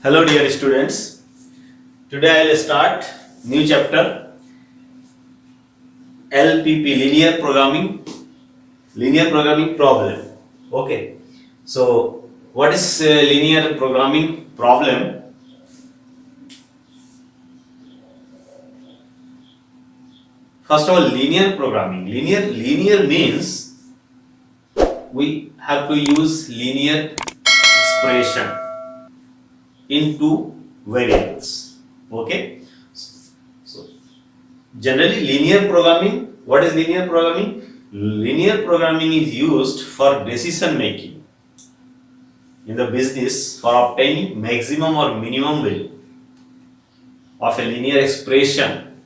Hello dear students, today I will start new chapter LPP linear programming problem. Okay, so what is linear programming problem? First of all, linear programming. Linear means we have to use linear expression in two variables. Okay, so generally linear programming, what is linear programming? Linear programming is used for decision making in the business for obtaining maximum or minimum value of a linear expression.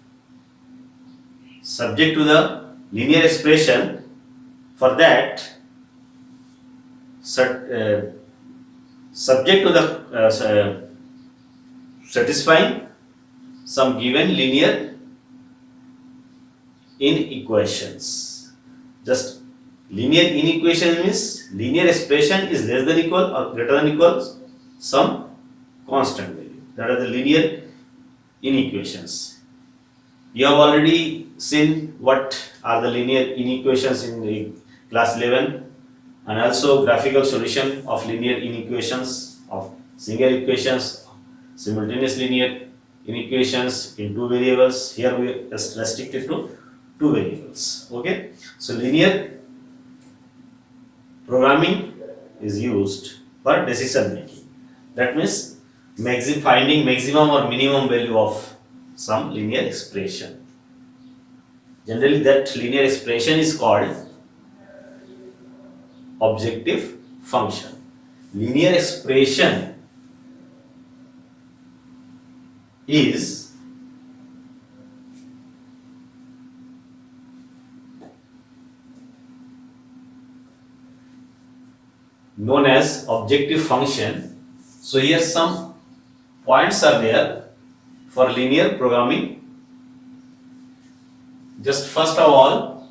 Subject to the linear expression, for that subject to the satisfying some given linear inequations. Just linear inequation means linear expression is less than equal or greater than equal some constant value. That are the linear inequations. You have already seen what are the linear inequations in the class 11, and also graphical solution of linear inequations of single equations, simultaneous linear inequations in two variables. Here we are restricted to two variables. Okay, so linear programming is used for decision making. That means finding maximum or minimum value of some linear expression. Generally, that linear expression is called objective function. Linear expression is known as objective function. So here some points are there for linear programming. Just first of all,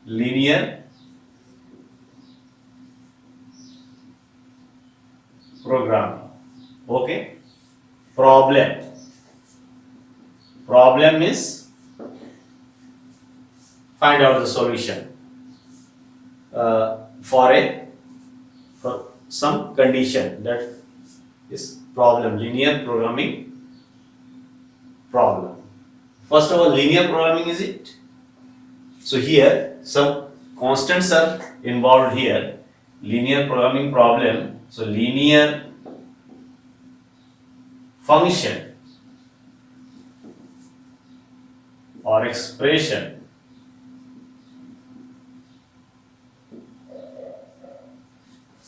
linear programming. Okay, problem is find out the solution for some condition. That is problem, linear programming problem. First of all, linear programming is it? So here some constants are involved here. Linear programming problem. So linear function or expression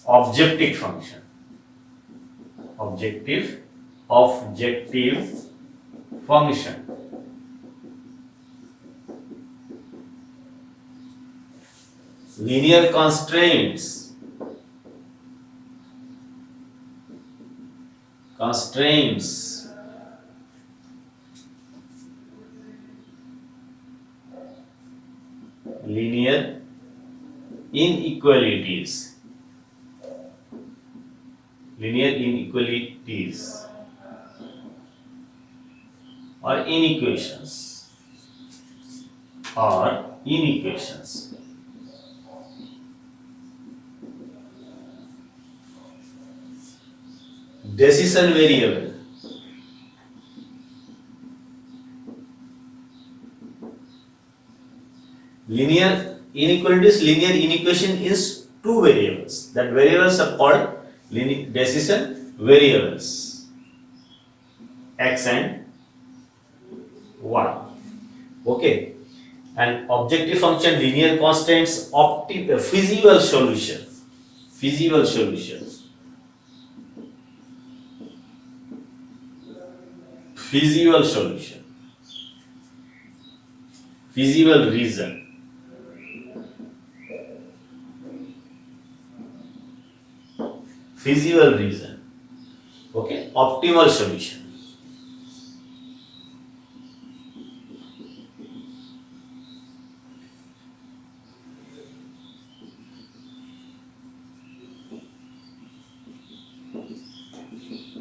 objective function. Objective function. Linear constraints. Linear inequalities. Or inequations. Decision variable. Linear inequalities, linear inequation is two variables. That variables are called decision variables x and y. Okay, and objective function linear constants feasible solution. Feasible solution. Feasible solution. Feasible reason. Feasible reason. Okay, optimal solution.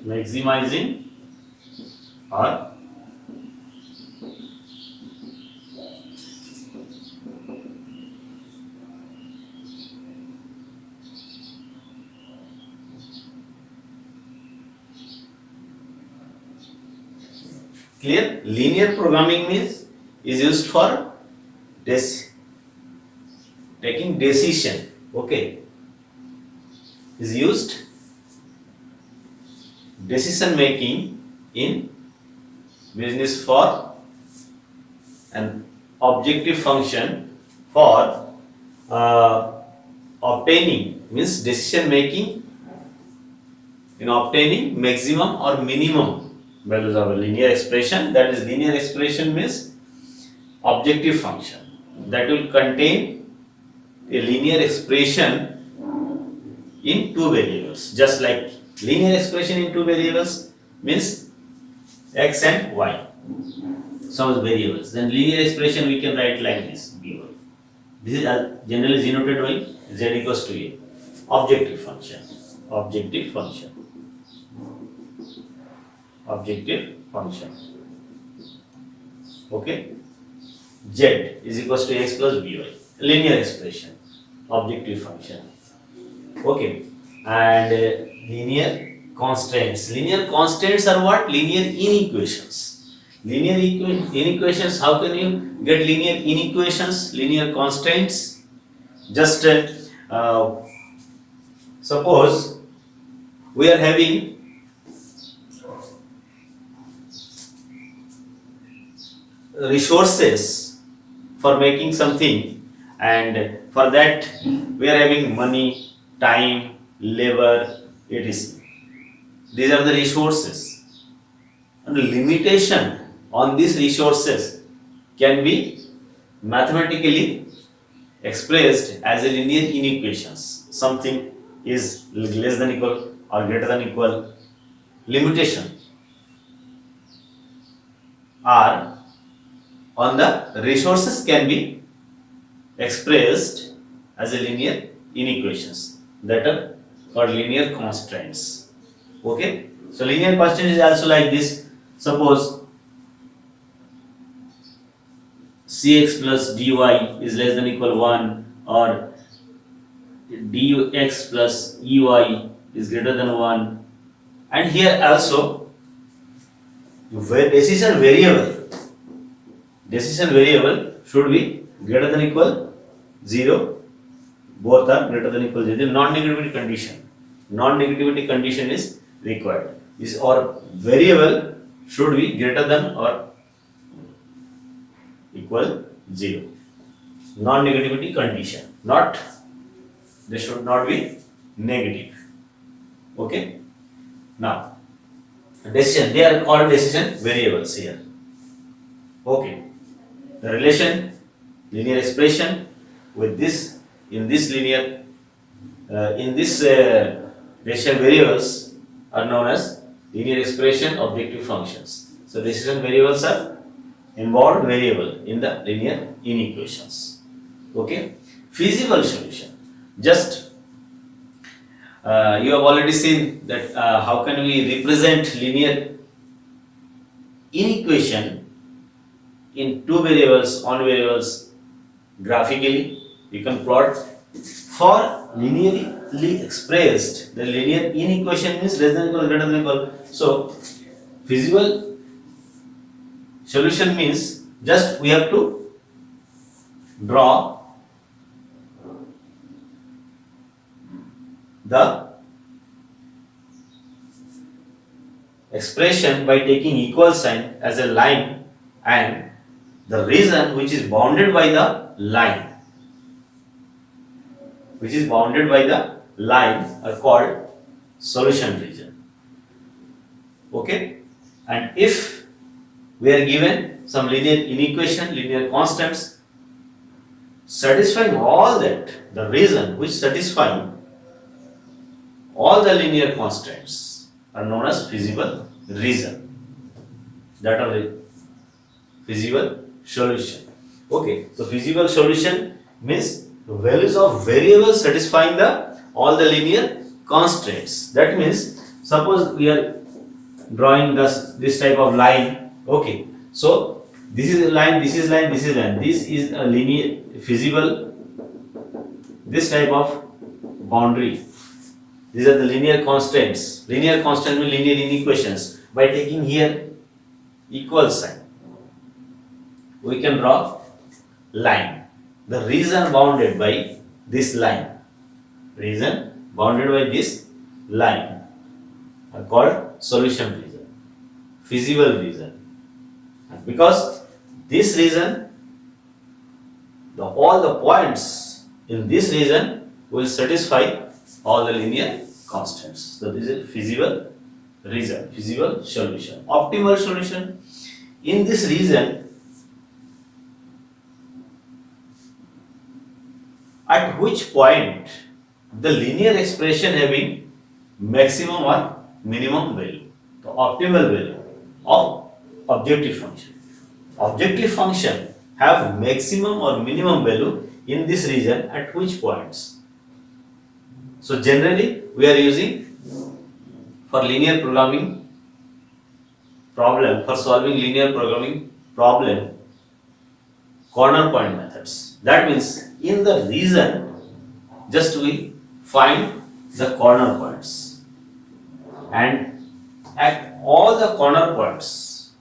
Maximizing or clear. Linear programming means is used for taking decision. Okay, is used decision making in business for an objective function for obtaining, means decision making in obtaining maximum or minimum values of a linear expression. That is, linear expression means objective function that will contain a linear expression in two variables. Just like linear expression in two variables means x and y, some variables. Then linear expression we can write like this given. This is generally denoted by z equals to a. Objective function. Objective function. Objective function. Okay. Z is equals to x plus by. Linear expression. Objective function. Okay. And linear constants. Linear constants are what? Linear inequations. Linear inequations. How can you get linear inequations? Linear constants. Just suppose we are having resources for making something, and for that we are having money, time, labor, etc. These are the resources, and the limitation on these resources can be mathematically expressed as a linear inequations. Something is less than equal or greater than equal, limitation are on the resources can be expressed as a linear inequations, that are called linear constraints. Okay, so linear constant is also like this. Suppose cx plus dy is less than equal 1, or dx plus ey is greater than 1, and here also decision variable should be greater than equal 0, both are greater than equal 0. Non-negativity condition. Non-negativity condition is required. This or variable should be greater than or equal 0. Non-negativity condition. Not, they should not be negative. Okay. Now, decision, they are called decision variables here. Okay. The relation, linear expression with this, in this linear, decision variables are known as linear expression objective functions. So decision variables are involved variable in the linear inequations. Okay. Feasible solution. Just you have already seen that how can we represent linear inequation in two variables, on variables graphically. You can plot for linearly expressed. The linear inequation means less than equal, greater than equal. So feasible solution means just we have to draw the expression by taking equal sign as a line and the region which is bounded by the line are called solution region. Okay, and if we are given some linear inequation, linear constants satisfying all that, the region which satisfy all the linear constants are known as feasible region, that are feasible solution. Okay, so feasible solution means values of variables satisfying all the linear constraints. That means suppose we are drawing this type of line. Okay, so this is a line, this is line, this is line. This is a linear feasible, this type of boundary. These are the linear constants. Linear constant means linear inequations. By taking here equal sign, we can draw line. The region bounded by this line, are called solution region, feasible region. And because this region, all the points in this region will satisfy all the linear constants. So this is feasible region, feasible solution. Optimal solution, in this region, at which point the linear expression having maximum or minimum value, the optimal value of objective function. Objective function have maximum or minimum value in this region at which points? So generally we are using for linear programming problem, for solving linear programming problem, corner point methods. That means in the region just we find the corner points, and at all the corner points,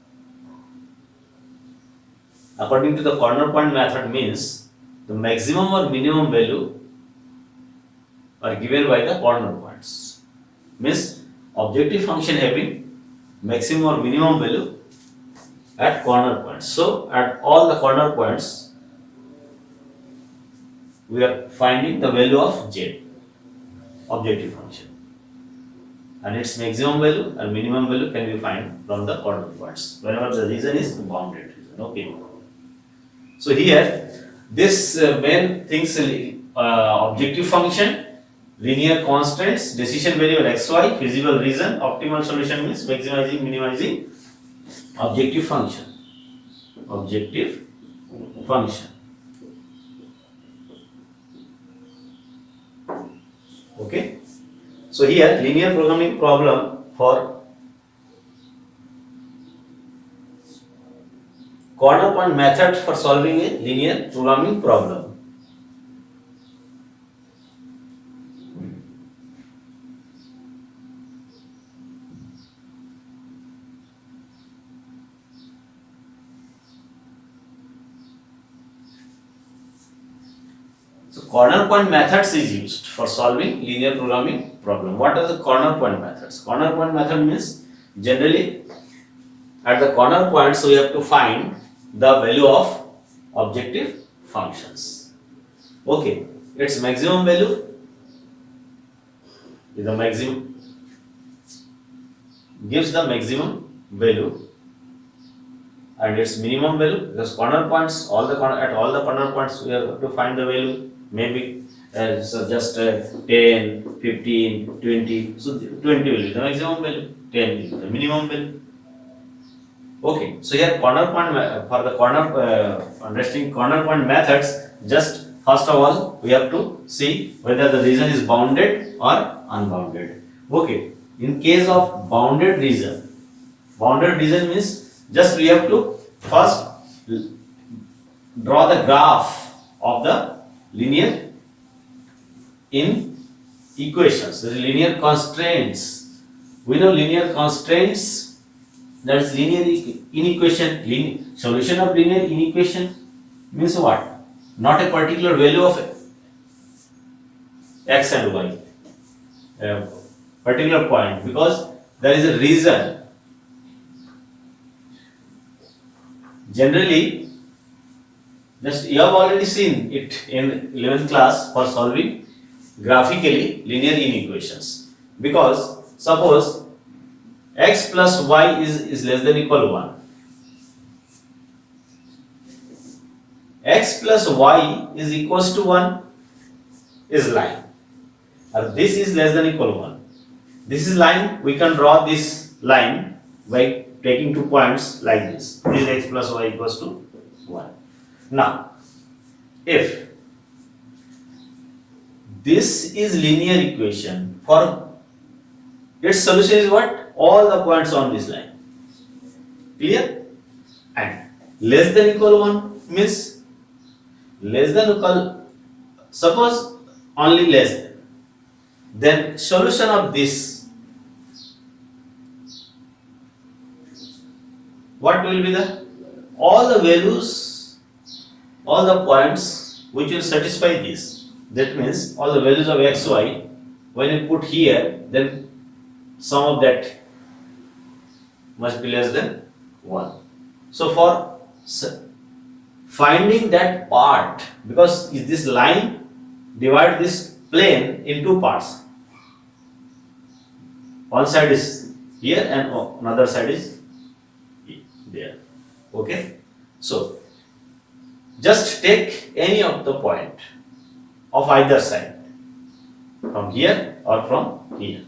according to the corner point method, means the maximum or minimum value are given by the corner points. Means objective function having maximum or minimum value at corner points. So at all the corner points we are finding the value of z, objective function, and its maximum value and minimum value can be found from the corner points whenever the region is bounded region. Okay, so here this main things, objective function, linear constants, decision variable xy, feasible region, optimal solution means maximizing, minimizing objective function. Okay, so here linear programming problem for corner point method for solving a linear programming problem. So corner point methods is used for solving linear programming problem. What are the corner point methods? Corner point method means generally at the corner points we have to find the value of objective functions. Okay, its maximum value is the maximum, gives the maximum value, and its minimum value, because corner points, at all the corner points we have to find the value. Maybe so just 10, 15, 20. So 20 will be the maximum value, 10 will be the minimum value. Okay, so here corner point for the understanding corner point methods, just first of all we have to see whether the region is bounded or unbounded. Okay, in case of bounded region means just we have to first draw the graph of the linear inequations, the linear constraints. We know linear constraints, that is linear inequation. Solution of linear inequation means what? Not a particular value of x and y, a particular point, because there is a region Generally, just you have already seen it in 11th class for solving graphically linear inequations. Because suppose x plus y is less than equal 1. X plus y is equals to 1 is line. Or this is less than equal 1. This is line. We can draw this line by taking 2 points like this. This is x plus y equals to 1. Now, if this is linear equation, for its solution is what? All the points on this line. Clear? And less than equal 1 means less than equal, suppose only less than, then solution of this, what will be the, all the values, all the points which will satisfy this, that means all the values of x, y, when you put here, then sum of that must be less than 1. So for finding that part, because this line divide this plane in 2 parts. One side is here and another side is there. Okay. So just take any of the point of either side, from here or from here.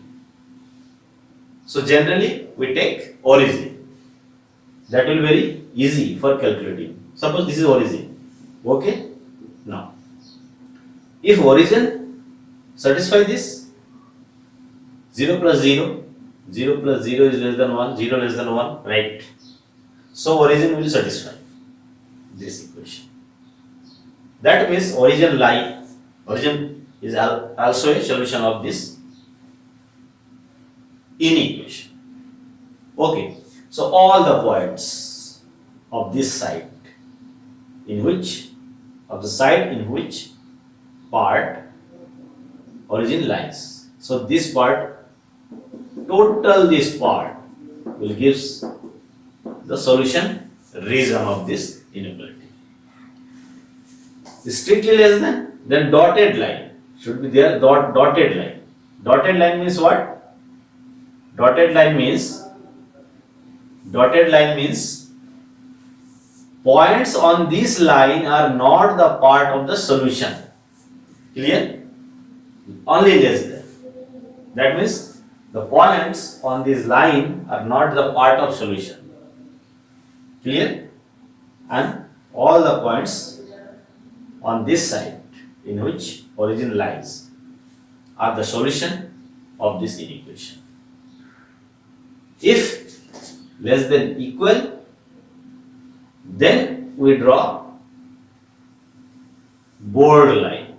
So generally we take origin. That will be very easy for calculating. Suppose this is origin. Okay. Now, if origin satisfy this, 0 plus 0, 0 plus 0 is less than 1, 0 less than 1, right? So origin will satisfy this equation. That means origin is also a solution of this inequation. Okay, so all the points of this side, in which part origin lies. So this part, total this part will gives the solution reason of this inequality. Strictly less than, then dotted line should be there. Dotted line. Dotted line means what? Dotted line means points on this line are not the part of the solution. Clear? Only less than. That means the points on this line are not the part of solution. Clear? And all the points on this side in which origin lies are the solution of this inequation. If less than equal, then we draw borderline.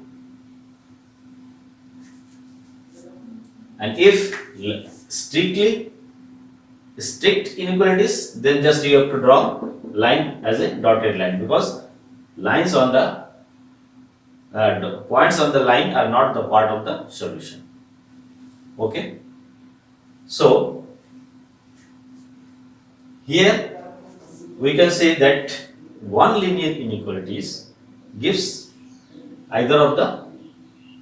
And if strict inequalities, then just you have to draw line as a dotted line, because lines on the points on the line are not the part of the solution. Okay. So here we can say that one linear inequalities gives either of the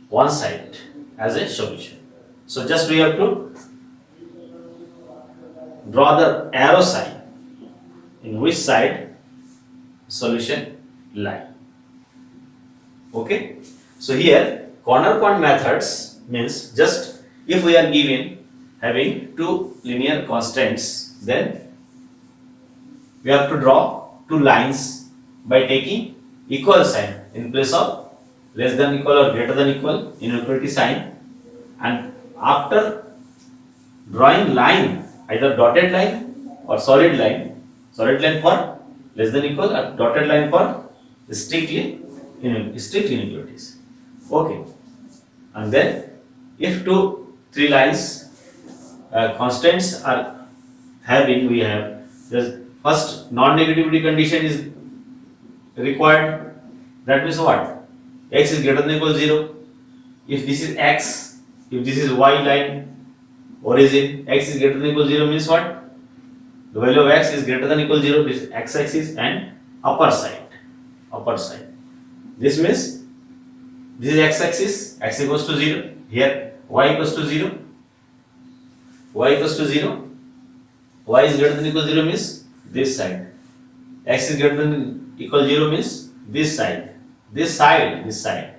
one side as a solution. So just we have to draw the arrow sign in which side solution lie. Okay. So here corner point methods means just if we are having two linear constants, then we have to draw two lines by taking equal sign in place of less than equal or greater than equal inequality sign, and after drawing line, either dotted line or solid line for less than equal or dotted line for strict inequalities. Okay. And then if three lines constants are having, we have the first non-negativity condition is required. That means what? X is greater than or equal to 0. If this is x, if this is y line origin, x is greater than or equal to 0 means what? The value of x is greater than equal 0, this is x-axis and upper side. Upper side. This means this is x-axis, x equals to 0. Here y equals to 0. Y equals to 0. Y is greater than equal 0 means this side. X is greater than equal 0 means this side. This side, this side.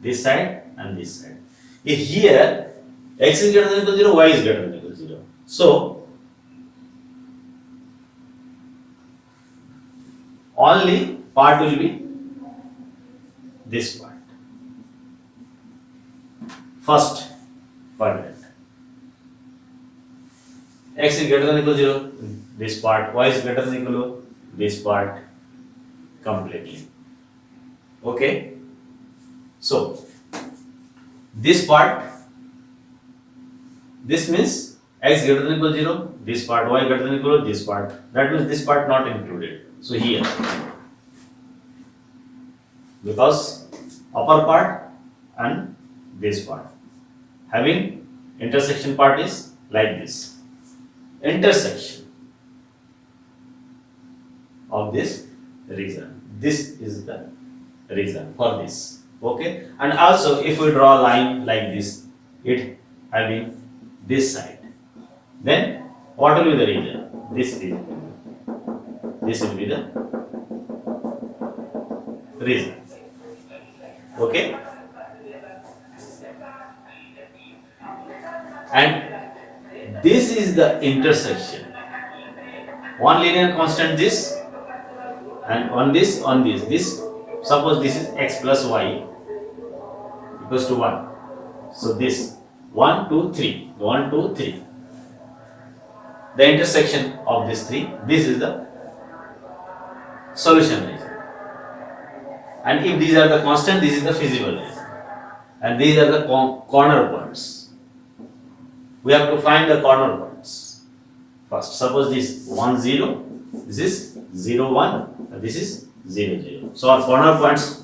This side and this side. Here x is greater than equal 0, y is greater than equal 0. So only part will be this part. First quadrant. X is greater than equal 0, this part. Y is greater than equal to this part completely. Okay. So this part, this means x greater than equal 0, this part, y greater than equal to this part. That means this part not included. So here, because upper part and this part having intersection part is like this. Intersection of this region. This is the reason for this. Okay, and also if we draw a line like this, it having this side, then what will be the region? This region. This will be the region. Okay, and this is the intersection. One linear constant this, and on this, this. Suppose this is x plus y equals to 1. So this 1, 2, 3. 1, 2, 3. The intersection of these three, this is the solution region. And if these are the constant, this is the feasible region. And these are the corner points. We have to find the corner points. First, suppose this 1, 0, this is 0, 1, and this is 0, 0. So our corner points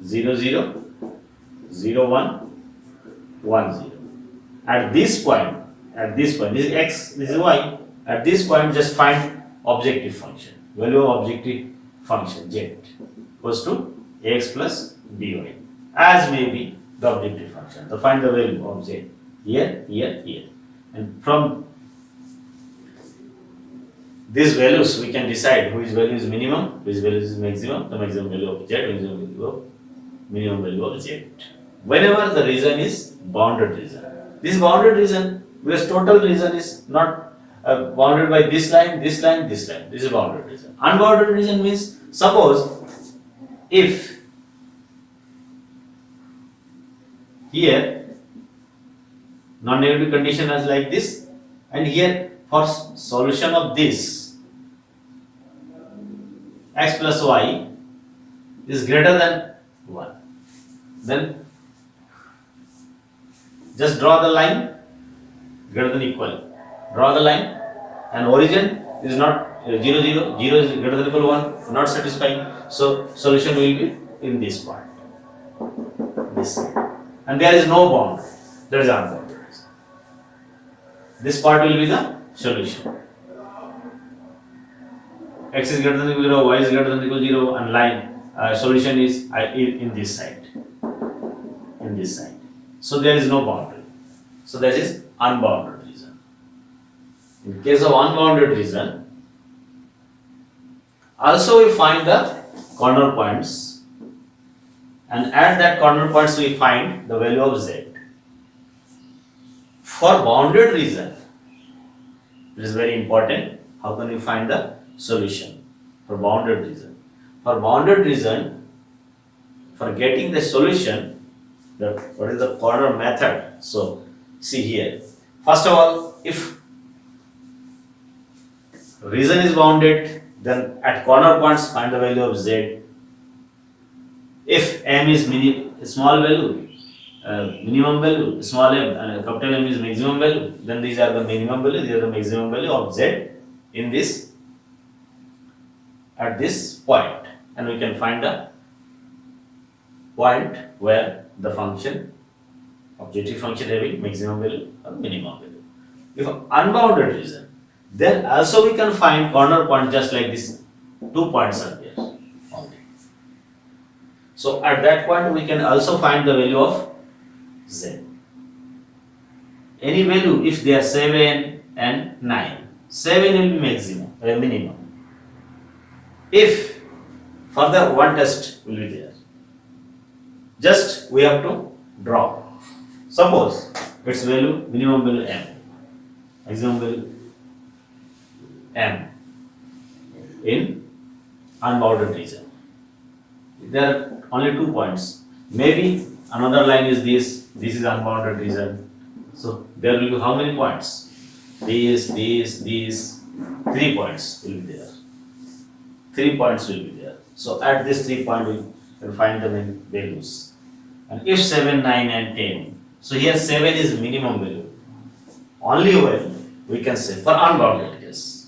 0, 0, 0, 1, 1, 0. At this point, this is x, this is y. At this point, just find objective function. Value of objective function z equals to ax plus by, as may be the objective function. So find the value of z here, here, here, and from these values we can decide which value is minimum, which value is maximum, the maximum value of z, minimum value of z. Whenever the region is bounded region. This bounded region, whereas total region is not bounded by this line, this line, this line. This is bounded region. Unbounded region means, suppose if here non-negative condition is like this, and here for solution of this x plus y is greater than 1, then just draw the line greater than equal. Draw the line, and origin is not 0, 0, 0 is greater than equal to 1, not satisfying. So solution will be in this part, this, and there is no bound. There is unbounded. This part will be the solution. X is greater than equal to 0, y is greater than equal to 0, and line solution is in this side. In this side. So there is no boundary. So that is unbounded region. In case of unbounded region, also we find the corner points, and at that corner points we find the value of z. For bounded region, it is very important. How can we find the solution for bounded region? For bounded region, for getting the solution, what is the corner method? So see here. First of all, if region is bounded, then at corner points find the value of z. If m is small value, minimum value, small m, and capital M is maximum value, then these are the minimum value, these are the maximum value of z in this, at this point, and we can find the point where the function objective function having maximum value or minimum value. If unbounded region, then also we can find corner point just like this. 2 points are there only. So at that point we can also find the value of z. Any value if they are 7 and 9. 7 will be maximum or minimum. If further one test will be there. Just we have to draw. Suppose its value minimum value m, maximum value m in unbounded region. There are only 2 points. Maybe another line is this. This is unbounded region. So there will be how many points? These, 3 points will be there. 3 points will be there. So at this 3 point we can find the values. And if 7, 9 and 10. So here 7 is minimum value. Only when we can say for unbounded case.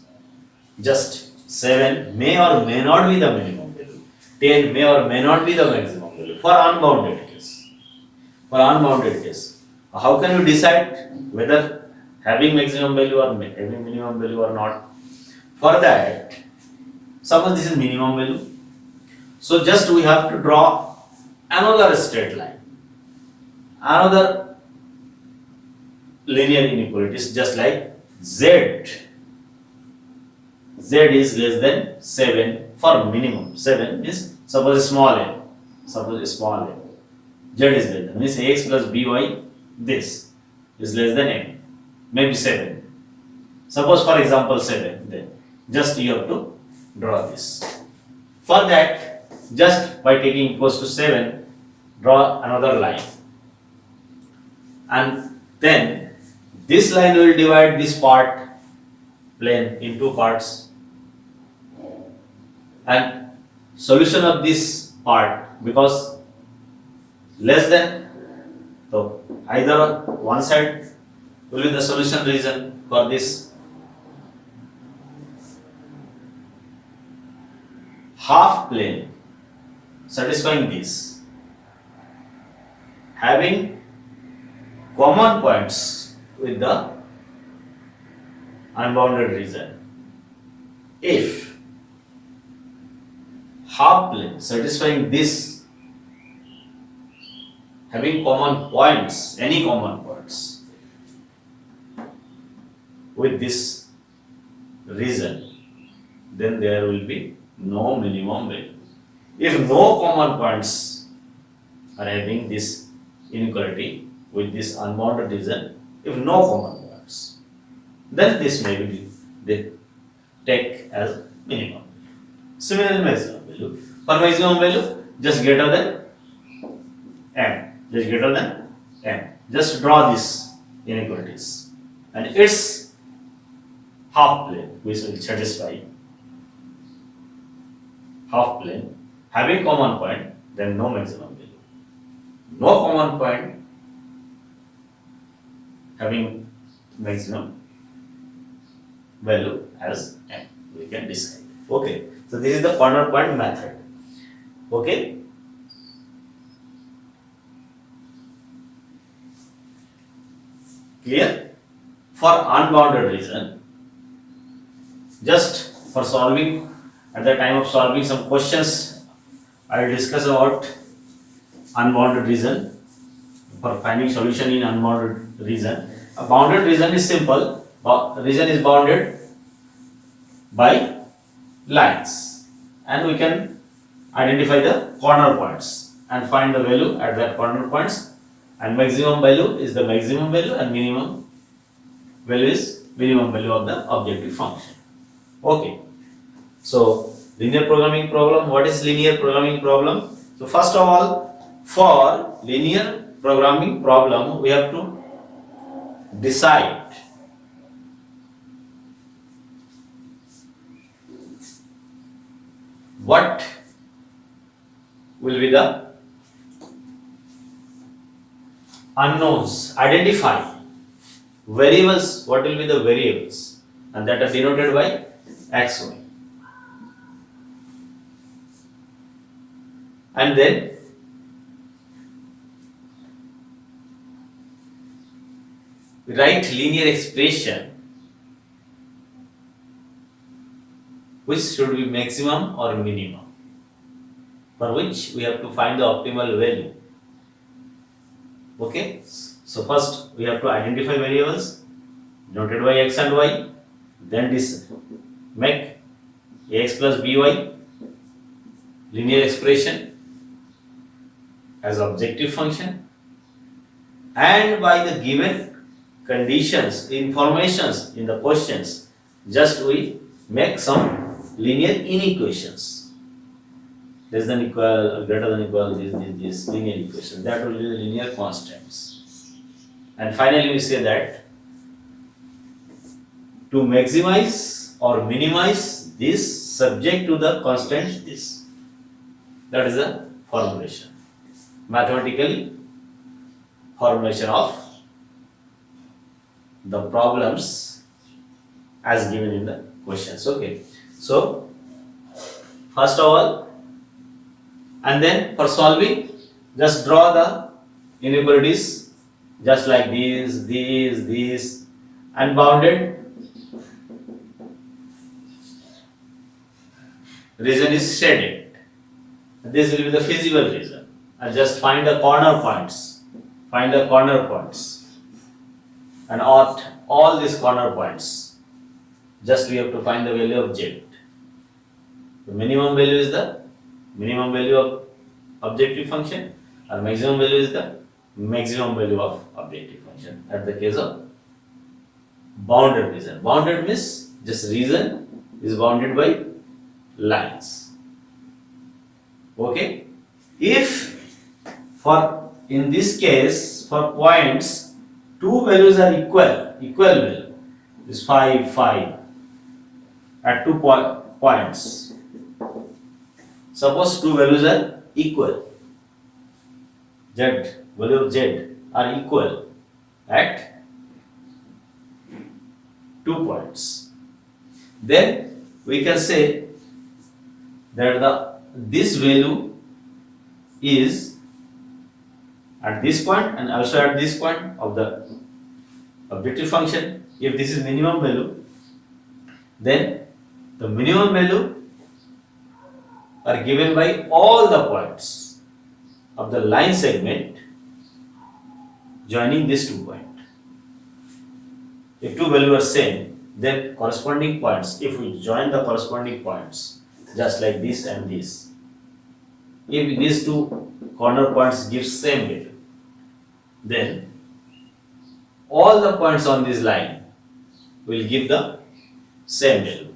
Just 7 may or may not be the minimum value. 10 may or may not be the maximum value for unbounded case. For unbounded case. How can you decide whether having maximum value or having minimum value or not? For that, suppose this is minimum value. So just we have to draw another straight line. Another linear inequalities just like z. Z is less than 7 for minimum. 7 is suppose small m. Suppose small m. Z is less than means ax plus by this is less than m. Maybe 7. Suppose for example 7. Then just you have to draw this. For that, just by taking equals to 7, draw another line. And then this line will divide this part plane in 2 parts. And solution of this part, because less than, so either one side will be the solution region for this. Half plane satisfying this, having common points with the unbounded region. If half plane satisfying this, having common points, any common points with this region, then there will be no minimum value. If no common points are having this inequality with this unbounded region, if no common points, then this may be they take as minimum. Similarly, maximum value. For maximum value, just greater than m. Just greater than m. Just draw these inequalities, and its half plane which will satisfy half plane having common point, then no maximum value. No common point having maximum value as m. We can decide. Okay. So this is the corner point method. Okay. Clear? For unbounded region, just for solving, at the time of solving some questions, I will discuss about unbounded region. For finding solution in unbounded region, a bounded region is simple. Region is bounded by lines, and we can identify the corner points and find the value at that corner points, and maximum value is the maximum value and minimum value is minimum value of the objective function. Okay. So linear programming problem. What is linear programming problem? So first of all, for linear programming problem, we have to decide what will be the unknowns. Identify variables. What will be the variables, and that are denoted by x, y. And then we write linear expression which should be maximum or minimum, for which we have to find the optimal value. Okay, so first we have to identify variables denoted by x and y, then this make ax plus by linear expression as objective function, and by the given conditions, informations in the questions, just we make some linear inequations, less than equal or greater than equal this linear equation, that will be the linear constants. And finally we say that to maximize or minimize this subject to the constant this, that is the formulation, mathematically formulation of the problems as given in the questions. Okay, so first of all, and then for solving, just draw the inequalities just like these, and bounded region is shaded. This will be the feasible region. And just find the corner points. Find the corner points. And at all these corner points, just we have to find the value of z. The minimum value is the minimum value of objective function, and maximum value is the maximum value of objective function. At the case of bounded region. Bounded means just region is bounded by lines. Okay, if for in this case for points two values are equal value is 5 at 2 points, suppose two values are equal, value of z are equal at 2 points, then we can say that this value is at this point and also at this point of the objective function. If this is minimum value, then the minimum value are given by all the points of the line segment joining these 2 points. If two values are same, then corresponding points, if we join the corresponding points just like this and this, if these two corner points give same value, then all the points on this line will give the same value,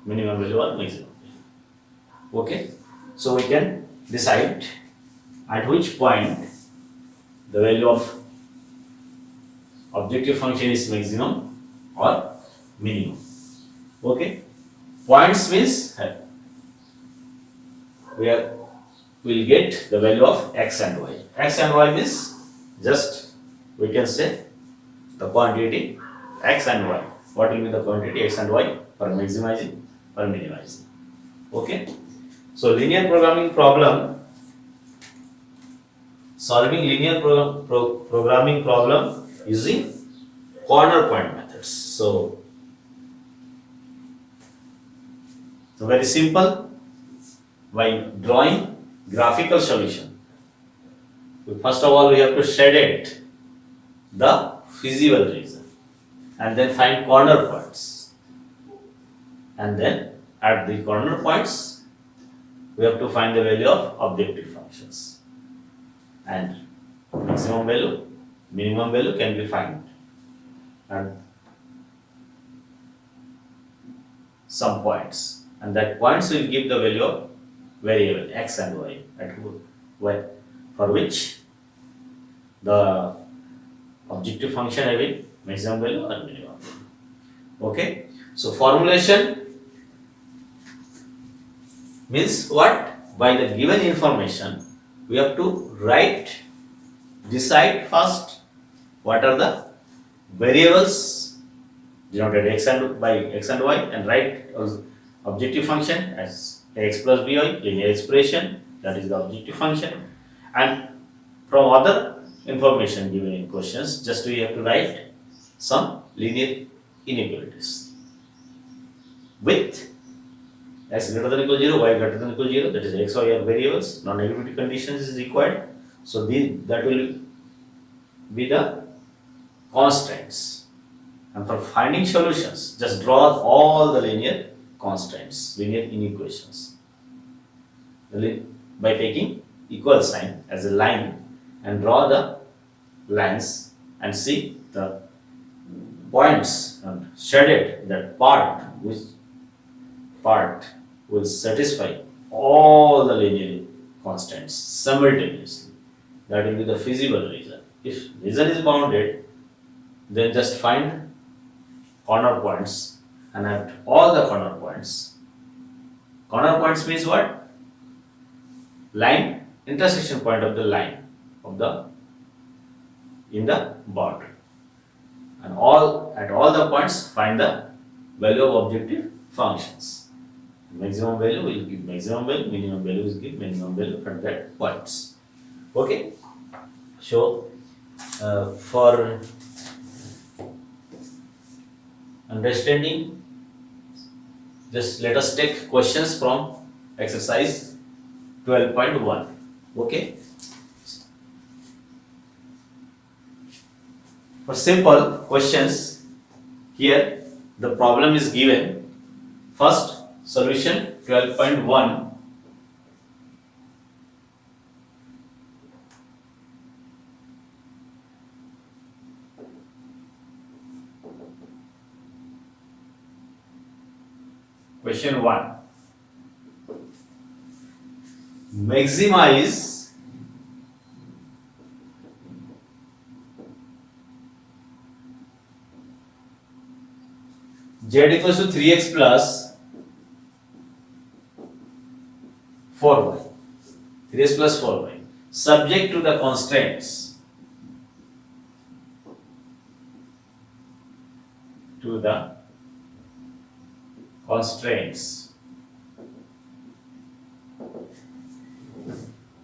minimum value or maximum value. Okay, so we can decide at which point the value of objective function is maximum or minimum. Okay, points means we'll get the value of x and y. X and y means just we can say the quantity x and y. What will be the quantity x and y for maximizing or minimizing? Okay, so linear programming problem, solving linear programming problem using corner point methods. So very simple, by drawing graphical solution. First of all, we have to shade the feasible region and then find corner points, and then at the corner points we have to find the value of objective functions, and maximum value, minimum value can be found at some points, and that points will give the value of variable x and y at y, for which the objective function having maximum value or minimum value. Okay, so formulation means what? By the given information we have to decide first what are the variables denoted by x and y, and write objective function as ax plus by linear expression, that is the objective function, and from other information given in questions just we have to write some linear inequalities with x greater than equal 0, y greater than equal 0, that is x, y are variables, non-negativity conditions is required. So that will be the constraints. And for finding solutions, just draw all the linear constraints, linear inequations. By taking equal sign as a line and draw the lines and see the points and shaded that part, which part will satisfy all the linear constants simultaneously. That will be the feasible region. If region is bounded, then just find corner points and at all the corner points. Corner points means what? Line, intersection point of the line of the in the boundary. And at all the points find the value of objective functions. Maximum value will give maximum value, minimum value will give minimum value at that points. Okay. So for understanding, just let us take questions from exercise 12.1. Okay. For simple questions, here the problem is given. First, solution 12.1. Question 1. Maximize z equals to 3x plus 4y. 3x plus 4y. Subject to the constraints. To the constraints.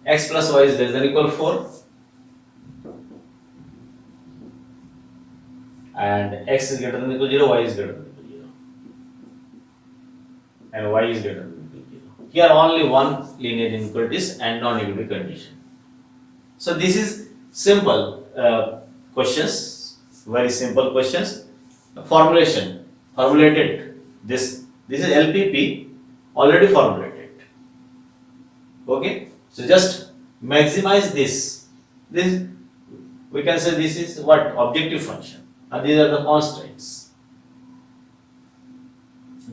X plus y is less than or equal 4 and x is greater than or equal 0, y is greater than or equal 0 and y is greater than or equal 0. Here only one linear inequalities and non-negative condition. So this is simple questions, very simple questions. Formulated this is LPP already formulated. Okay. So just maximize this. This we can say this is what? Objective function. And these are the constraints.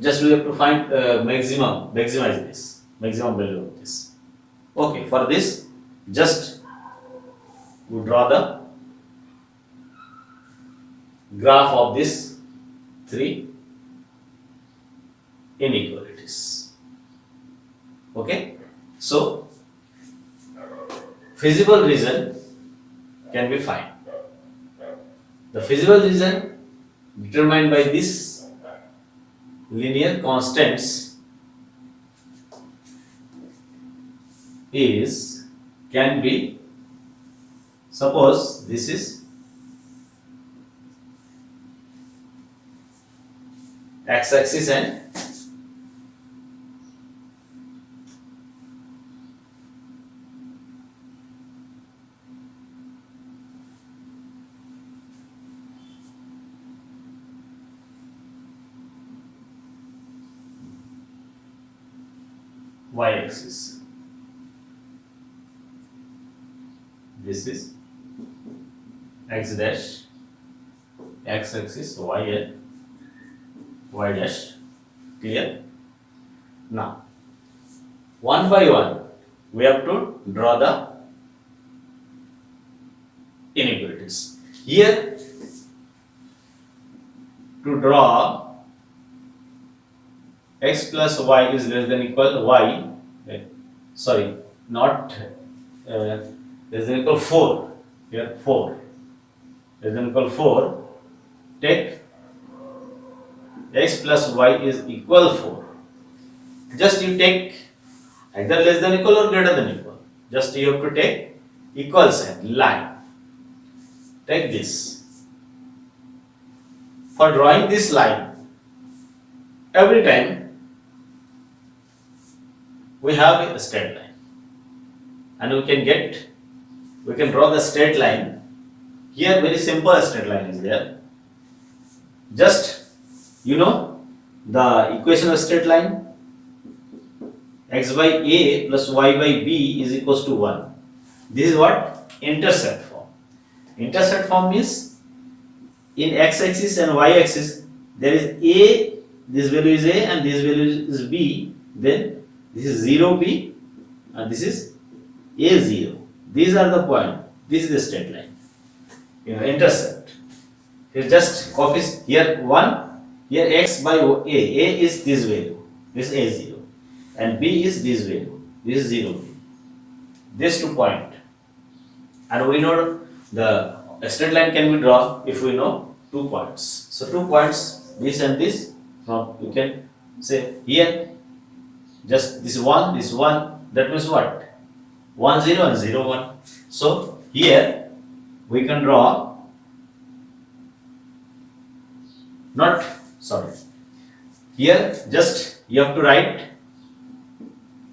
Just we have to find maximize this, maximum value of this. Okay, for this, just we draw the graph of this three inequalities. Okay, so feasible region can be found. The feasible region determined by this linear constants can be, suppose this is x-axis and y-axis. This is x dash, x-axis, y dash. Clear? Now, one by one, we have to draw the inequalities. Here, to draw x plus y is less than equal y, sorry, not less than equal 4, here 4, less than equal 4, take x plus y is equal 4. Just you take either less than equal or greater than equal. Just you have to take equal sign, line. Take this. for drawing this line, every time we have a straight line, and we can draw the straight line. Here very simple straight line is there. Just you know the equation of straight line, x by a plus y by b is equals to 1. This is what? Intercept form. Intercept form means in x-axis and y-axis there is a, this value is a and this value is b, then this is 0b and this is a0. These are the point. This is the straight line. Intercept. It just copies here 1, here x by a. A is this value, this is a0, and b is this value, this is 0b. These 2 points. And we know the straight line can be drawn if we know 2 points. So 2 points, this and this, from you can say here, just this 1, that means what? 1, 0 and 0, 1. So here we can draw, here just you have to write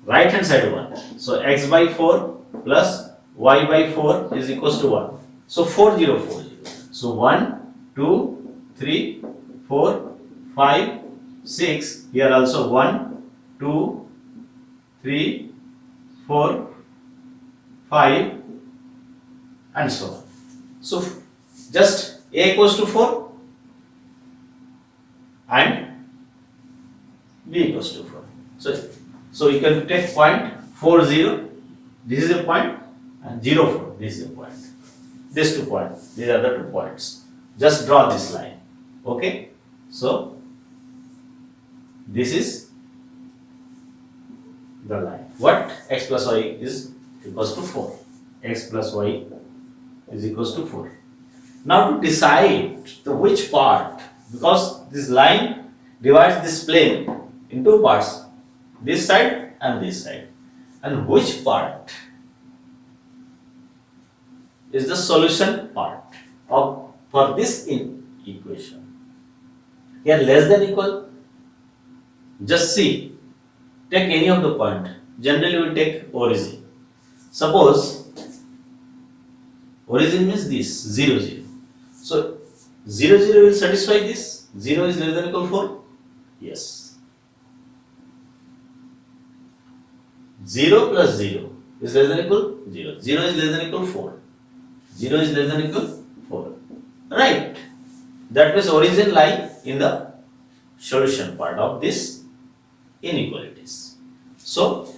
right hand side 1. So x by 4 plus y by 4 is equals to 1. So 4, 0, 4, 0. So 1, 2, 3, 4, 5, 6. Here also 1, 2, 3, 4, 5 and so on. So just a equals to 4 and b equals to 4. So you can take point 4, 0. This is a point, and 0, 4. This is a point. These 2 points. These are the 2 points. Just draw this line. Okay. So this is the line. What? X plus y is equals to 4. X plus y is equals to 4. Now to decide the which part, because this line divides this plane in 2 parts, this side and this side, and which part is the solution part of for this equation. Here less than equal, just see, take any of the point. Generally we take origin. Suppose origin means this 0, 0. So 0, 0 will satisfy this. 0 is less than equal 4. Yes. 0 plus 0 is less than equal 0. 0 is less than equal 4. 0 is less than equal 4. Right. That means origin lie in the solution part of this inequalities. So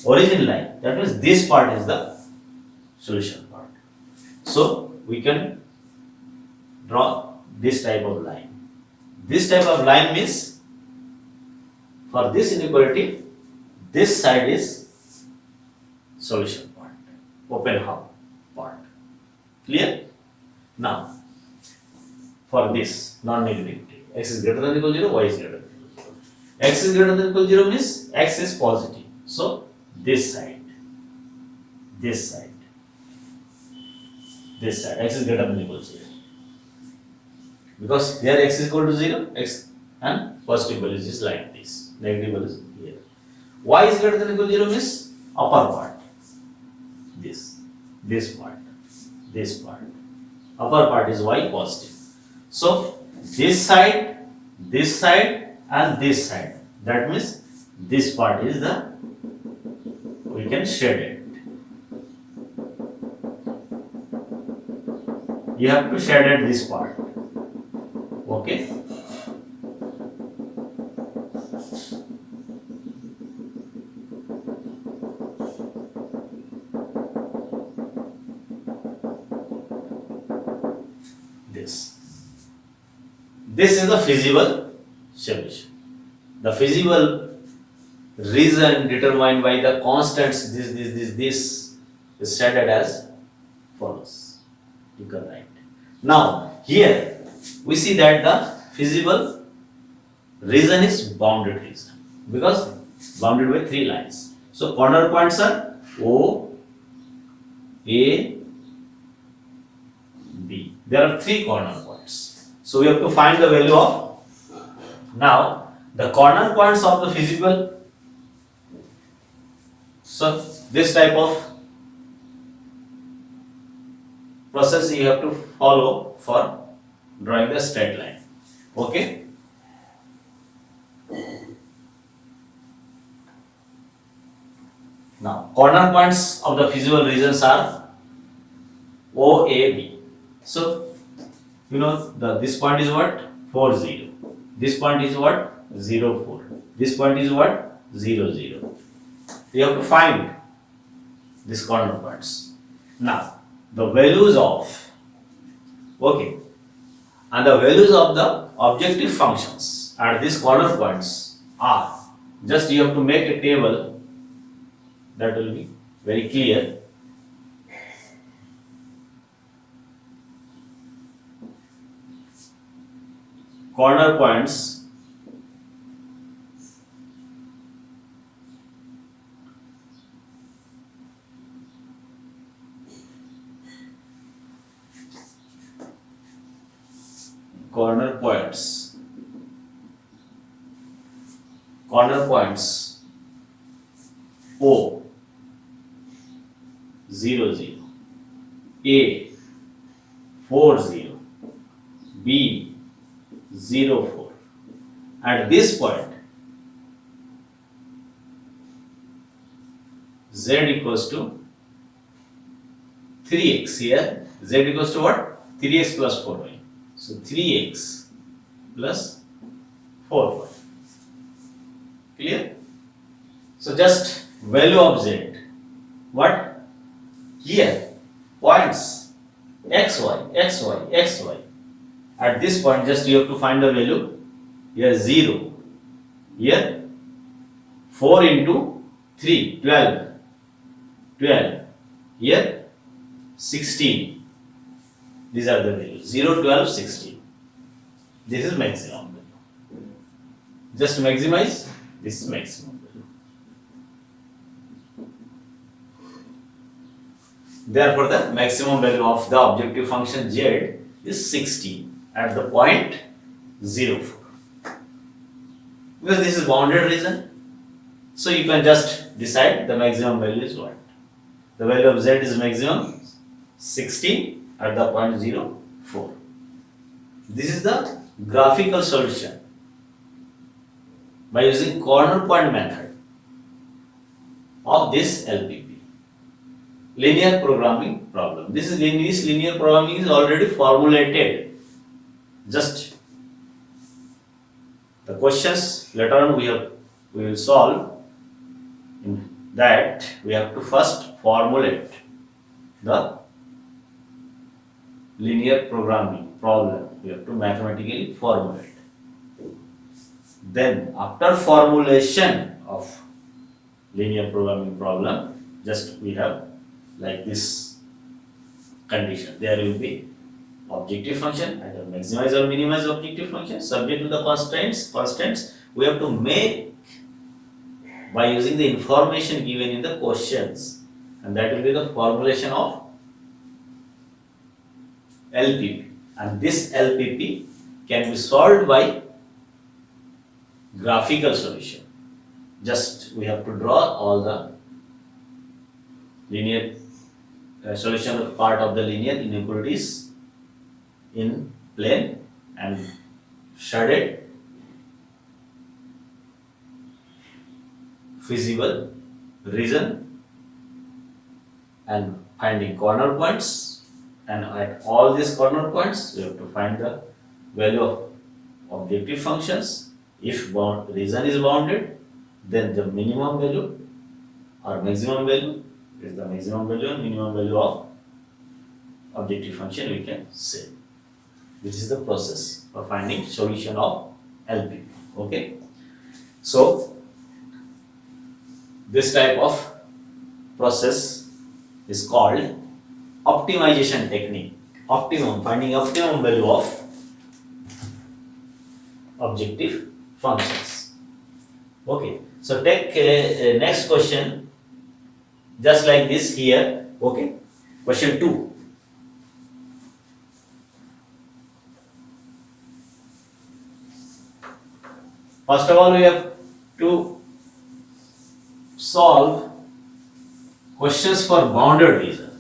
origin line, that means this part is the solution part. So we can draw this type of line. This type of line means for this inequality, this side is solution part, open half part. Clear? Now for this non-negativity, x is greater than equal 0, y is greater than equal 0. X is greater than equal 0 means x is positive. So this side, this side, this side, x is greater than equal 0. Because here x is equal to 0, x and positive value is like this, negative value is here. Y is greater than equal to 0 means upper part, this part, this part. Upper part is y positive. So this side, and this side. That means this part is the, we can shade it. You have to shade this part. Okay. This is the feasible solution. The feasible reason determined by the constants this is stated as follows. You can write. Now here we see that the feasible reason is bounded reason because bounded by 3 lines. So corner points are O, A, B. There are 3 corner points. So we have to find the value of, now the corner points of the physical. So this type of process you have to follow for drawing the straight line. Okay. Now corner points of the physical regions are O, A, B. So you know this point is what? 4, 0. This point is what? 0, 4. This point is what? 0, 0. You have to find these corner points. Now the values of, okay, and the values of the objective functions at these corner points are, just you have to make a table that will be very clear. Corner points O 0, 0, A 4, 0, B 0, 4. At this point Z equals to 3x. Here Z equals to what? 3x plus 4y. So 3x plus 4y. Clear? So just value of Z. What? Here points xy, xy, xy. At this point just you have to find the value. Here 0. Here 4 into 3, 12. 12. Here 16. These are the values. 0, 12, 16. This is maximum value. Just maximize. This is maximum value. Therefore, the maximum value of the objective function z is 16 at the point 0, 4. Because this is bounded region, so you can just decide the maximum value is what. The value of z is maximum 16 at the point 0, 4. This is the graphical solution by using corner point method of this LPP, linear programming problem. This linear programming is already formulated. Just the questions later on we will solve. In that we have to first formulate the linear programming problem. We have to mathematically formulate. Then after formulation of linear programming problem, just we have like this condition. There will be objective function, either maximize or minimize objective function subject to the constraints we have to make by using the information given in the questions, and that will be the formulation of LPP, and this LPP can be solved by graphical solution. Just we have to draw all the linear solution part of the linear inequalities in plane and shaded feasible region and finding corner points, and at all these corner points we have to find the value of objective functions. If region is bounded, then the minimum value or maximum value is the maximum value and minimum value of objective function we can say. This is the process for finding solution of LPP. Okay, so this type of process is called optimization technique. Finding optimum value of objective functions. Okay, so take next question just like this here. Okay, question 2. First of all, we have to solve questions for bounded region.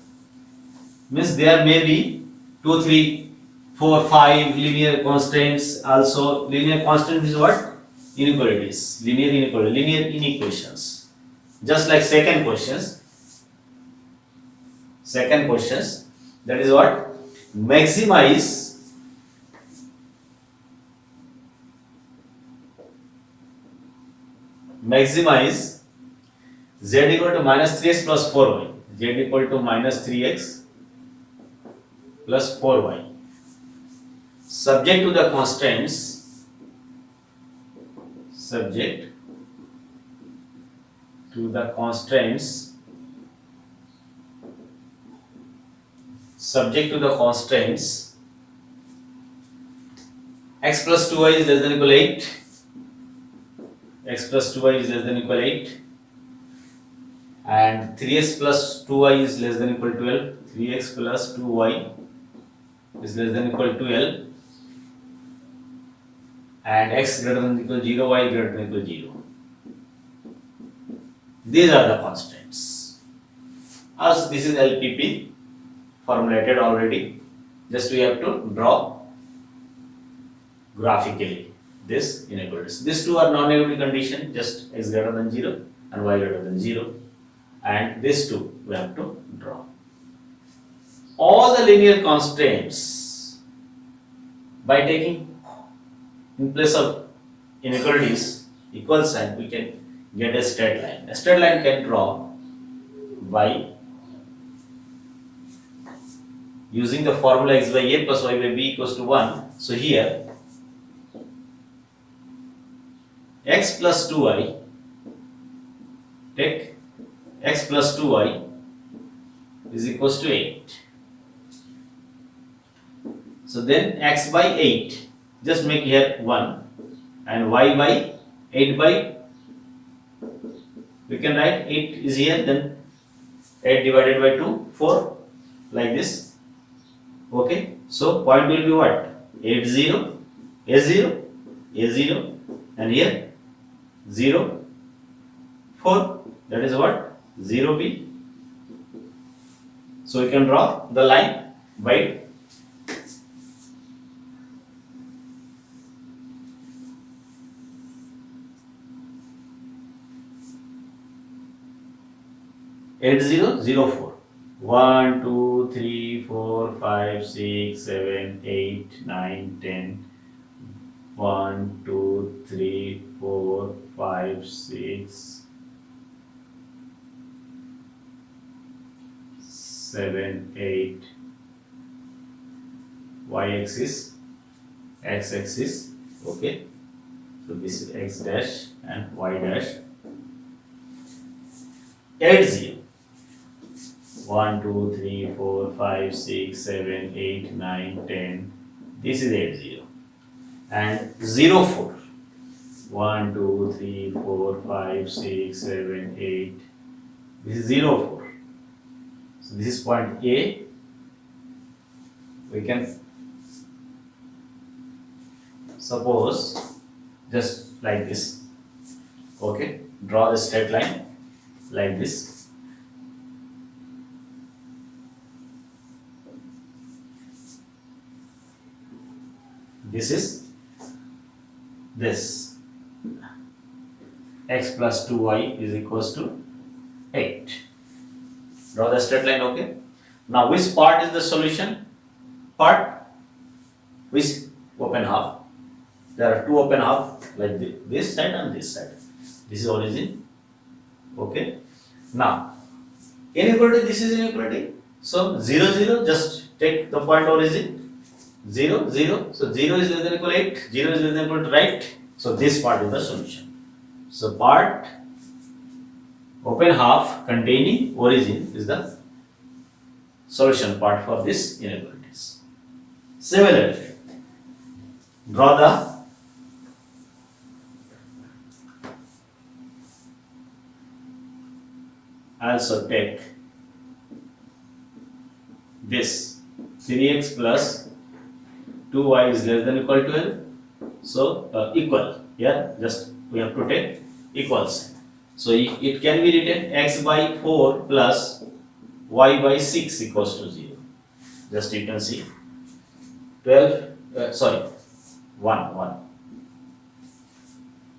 Means there may be 2, 3, 4, 5 linear constants. Also, linear constant is what? Inequalities. Linear inequality, linear inequations. Just like second questions. Second questions. That is what? Maximize z equal to minus 3x plus 4y. Z equal to minus 3x plus 4y. Subject to the constraints. Subject to the constraints. Subject to the constraints. X plus 2y is less than equal 8. X plus 2y is less than equal 8. And 3x plus 2y is less than equal 12. 3x plus 2y is less than equal 12. And x greater than equal 0, y greater than equal 0. These are the constants. As this is LPP formulated already, just we have to draw graphically this inequalities. These two are non-negative condition, just x greater than 0 and y greater than 0, and these two we have to draw. All the linear constraints, by taking in place of inequalities equal sign, we can get a straight line. A straight line can draw by using the formula x by a plus y by b equals to 1. So here x plus 2y, take x plus 2y is equals to 8. So then x by 8, just make here 1, and y by 8 by, we can write 8 is here, then 8 divided by 2, 4, like this. Okay, so point will be what? 8, 0, a0, a0, and here 0, 4, that is what? 0b. So we can draw the line by 8, 0, 0, 4. 1, 2, 3, 4, 5, 6, 7, 8, 9, 10. 1, 2, 3, 4, 5, 6, 7, 8. Y-axis, x-axis. Okay. So this is x dash and y dash. 8, 0. 1, 2, 3, 4, 5, 6, 7, 8, 9, 10. This is 8, 0. And 0, 4. 1, 2, 3, 4, 5, 6, 7, 8. This is 0, 4. So this is point A. We can suppose just like this. Okay. Draw the straight line like this. This is this. X plus 2y is equals to 8. Draw the straight line, okay? Now, which part is the solution? Part? Which open half? There are two open half, like this side and this side. This is origin, okay? Now, inequality, this is inequality. So, 0, 0, just take the point origin. 0, 0. So 0 is less than equal to 8. 0 is less than equal to right. So this part is the solution. So part open half containing origin is the solution part for this inequalities. Similarly, draw the also take this 3x plus 2y is less than equal to 12. So equal. Here just we have to take equal sign. So it can be written x by 4 plus y by 6 equals to 0. Just you can see 12, sorry, 1.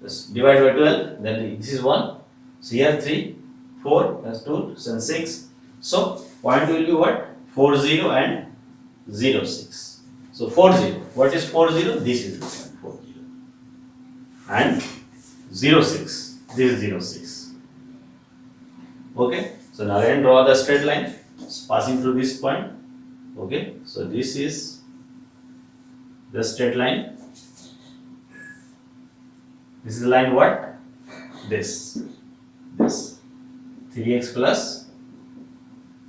Just divide by 12, then this is 1. So here 3, 4, that's 2, and 6. So point will be what? 40 and 06. So 40. What is 40? This is the point 40. And 06. This is 06. Okay. So now again draw the straight line passing through this point. Okay. So this is the straight line. This is the line what? This 3x plus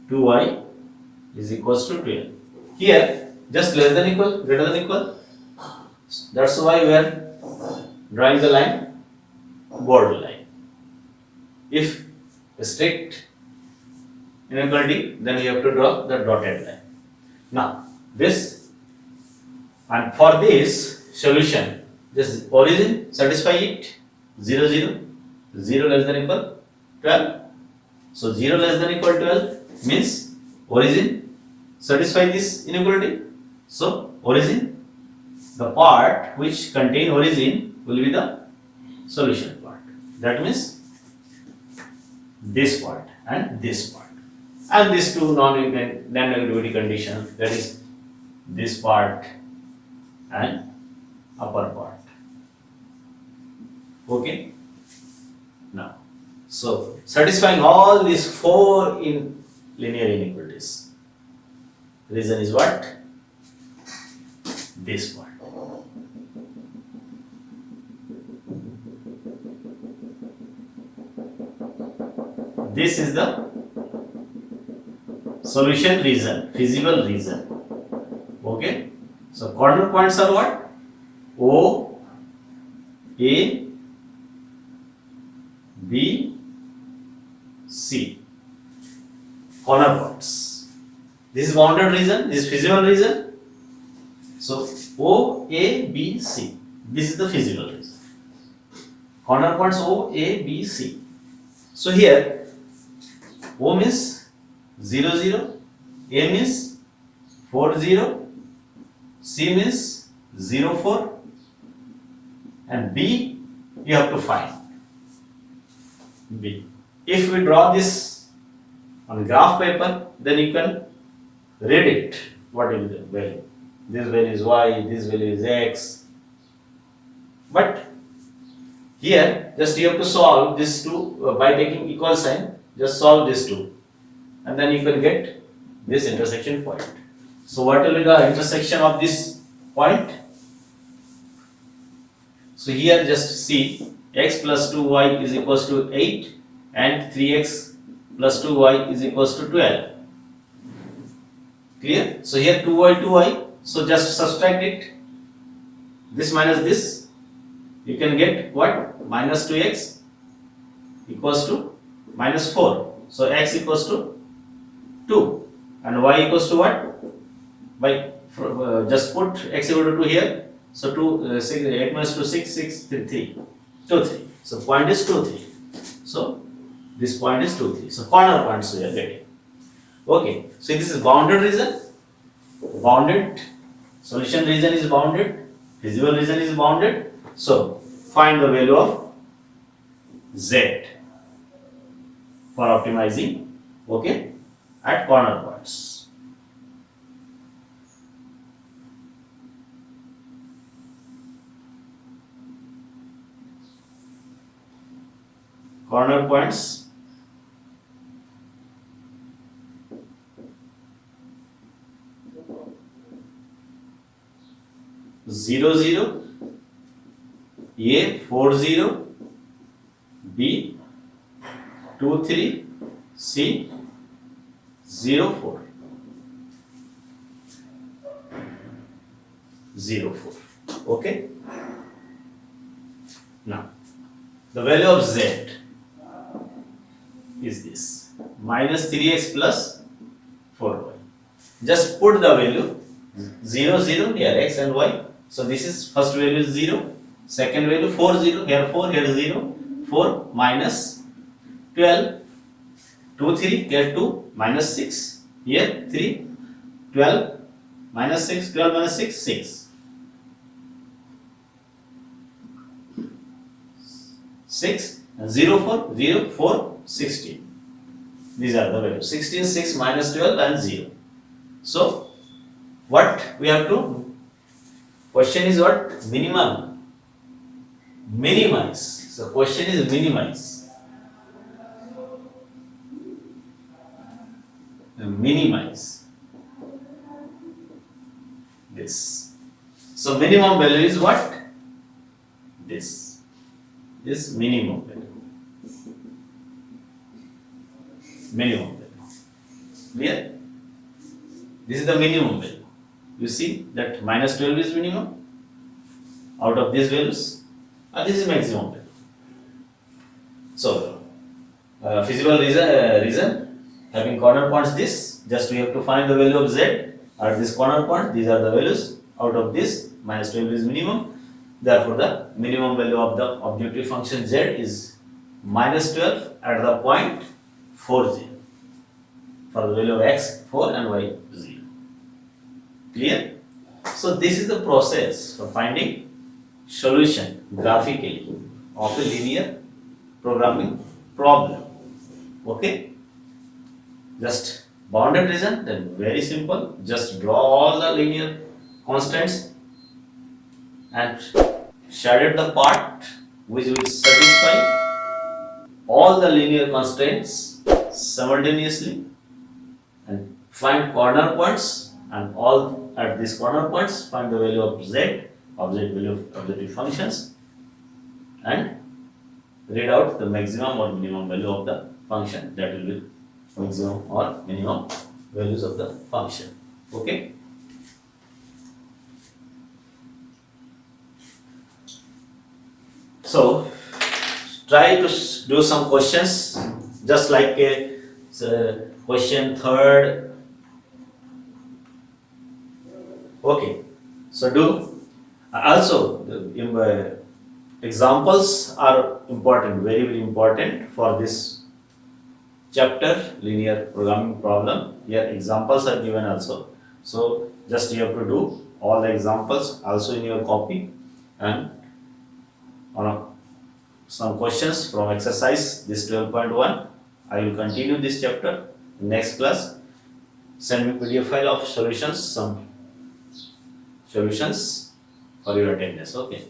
2y is equals to 12. Here just less than equal, greater than equal. That's why we are drawing the line, border line. If a strict inequality, then you have to draw the dotted line. Now this, and for this solution, this origin satisfy it, 0 0, 0 less than equal 12. So 0 less than equal 12 means origin satisfy this inequality. So origin, the part which contain origin will be the solution part. That means this part and this part. And these two non-negativity conditions, that is this part and upper part. Okay. Now, so satisfying all these 4 in linear inequalities. Reason is what? This part. This is the solution reason, feasible reason. Okay. So corner points are what? O, A, B, C. Corner points. This is bounded region, this is feasible region. So O, A, B, C. This is the feasible region. Corner points O, A, B, C. So here O means 0 0, A means 4 0, C means 0 4, and B you have to find. B. If we draw this on graph paper, then you can read it. What is the value? This value is y, this value is x. But here, just you have to solve this two by taking equal sign. Just solve this two, and then you can get this intersection point. So what will be the intersection of this point? So here just see x plus 2y is equals to 8 and 3x plus 2y is equals to 12. Clear? So here 2y, 2y. So just subtract it. This minus this. You can get what? Minus 2x equals to minus 4. So x equals to 2. And y equals to what? By just put x equal to 2 here. So 8 minus 2, 6, 6, 3. 2, 3. So point is 2, 3. So this point is 2, 3. So corner points we are getting. Okay. So this is bounded region. Bounded. Solution region is bounded. Feasible region is bounded. So find the value of z for optimizing, okay, at corner points. Corner points. Zero zero, A 4 0, B 2 3, C 0 4. 0 4. Okay. Now the value of z is this minus 3x plus 4y. Just put the value 0 0 near x and y. So this is first value is 0, second value 4 0, here 4, here 0, 4 minus 12, 2 3, here 2 minus 6, here 3, 12 minus 6, 12 minus 6, 6. 6 and 0 4, 0 4, 16. These are the values 16, 6 minus 12 and 0. So what we have to, question is what? Minimum. Minimize. So question is minimize. Minimize this. So minimum value is what? This minimum value. Minimum value. Clear? This is the minimum value. You see that minus 12 is minimum out of these values, and this is maximum value. So, feasible reason having corner points this, just we have to find the value of z at this corner point. These are the values. Out of this, minus 12 is minimum. Therefore, the minimum value of the objective function z is minus 12 at the point 4 0 for the value of x 4 and y 0. Clear? So this is the process for finding solution graphically of a linear programming problem. Okay? Just bounded region, then very simple. Just draw all the linear constants and shaded the part which will satisfy all the linear constraints simultaneously, and find corner points, and all at these corner points find the value of z, object value of objective functions, and read out the maximum or minimum value of the function. That will be maximum or minimum values of the function. Okay? So try to do some questions just like a question third. Okay, so do also the examples are important, very very important for this chapter, linear programming problem. Here examples are given also, so just you have to do all the examples also in your copy, and some questions from exercise this 12.1. I will continue this chapter in next class. Send me PDF file of solutions, some solutions for your attendance. Okay.